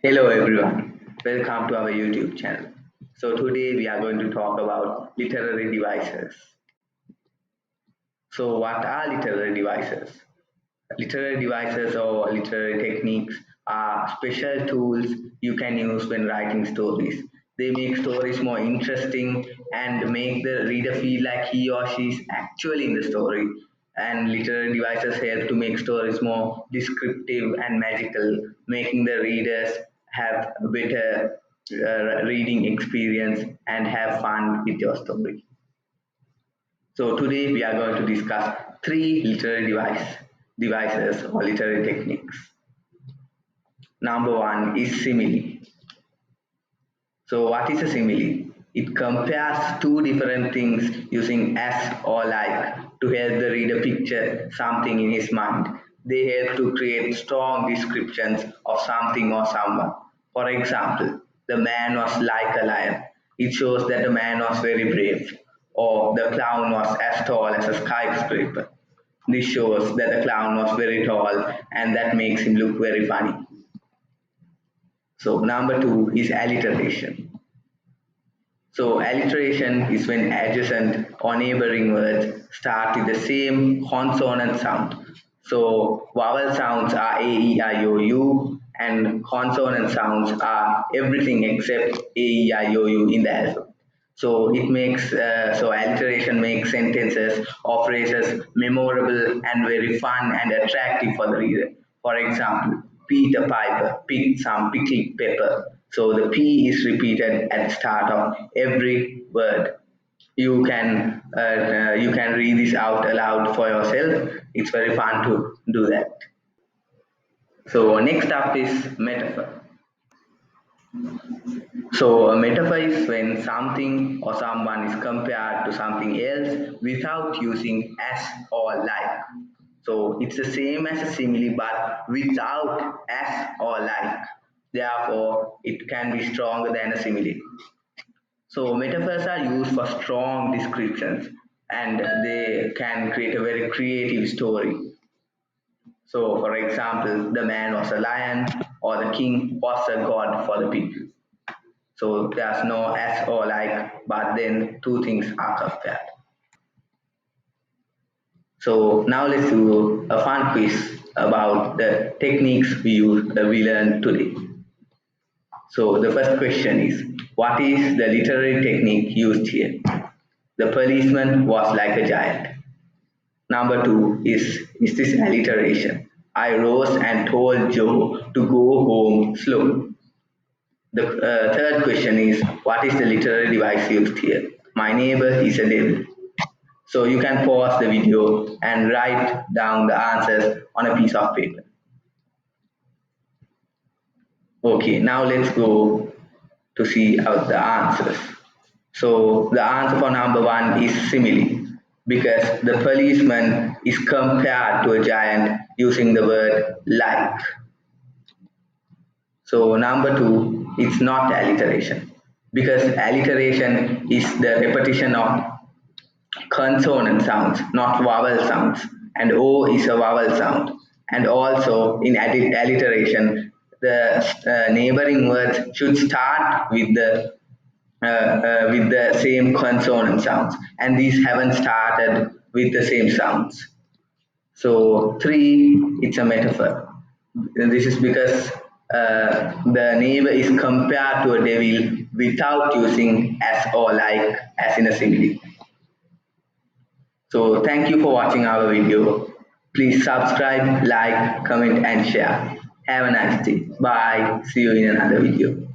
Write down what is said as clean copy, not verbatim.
Hello everyone, welcome to our YouTube channel. So today we are going to talk about literary devices. So what are literary devices? Literary devices or literary techniques are special tools you can use when writing stories. They make stories more interesting and make the reader feel like he or she is actually in the story. And literary devices help to make stories more descriptive and magical, making the readers have a better reading experience and have fun with your story. So today we are going to discuss three literary devices or literary techniques. Number one is simile. So what is a simile? It compares two different things using as or like to help the reader picture something in his mind. They help to create strong descriptions of something or someone. For example, the man was like a lion. It shows that the man was very brave. Or the clown was as tall as a skyscraper. This shows that the clown was very tall and that makes him look very funny. So number two is alliteration. So alliteration is when adjacent or neighboring words start with the same consonant sound. So vowel sounds are a, e, i, o, u, and consonant sounds are everything except a, e, i, o, u in the alphabet. So alliteration makes sentences or phrases memorable and very fun and attractive for the reader. For example, Peter Piper picked some pickled pepper. So the P is repeated at the start of every word. You can read this out aloud for yourself. It's very fun to do that. So next up is metaphor. So a metaphor is when something or someone is compared to something else without using as or like. So it's the same as a simile but without as or like. Therefore, it can be stronger than a simile. So metaphors are used for strong descriptions and they can create a very creative story. So for example, the man was a lion or the king was a god for the people. So there's no as or like, but then two things are compared. So now let's do a fun quiz about the techniques we learned today. So the first question is, what is the literary technique used here? The policeman was like a giant. Number two is this alliteration? I rose and told Joe to go home slow. The third question is, what is the literary device used here? My neighbor is a devil. So you can pause the video and write down the answers on a piece of paper. Okay, now let's go to see out the answers. So the answer for number one is simile because the policeman is compared to a giant using the word like. So number two, it's not alliteration because alliteration is the repetition of consonant sounds, not vowel sounds, and O is a vowel sound. And also in alliteration, the neighboring words should start with the same consonant sounds, and these haven't started with the same sounds. So three, it's a metaphor. This is because the neighbor is compared to a devil without using as or like as in a simile. So thank you for watching our video. Please subscribe, like, comment and share. Have a nice day. Bye. See you in another video.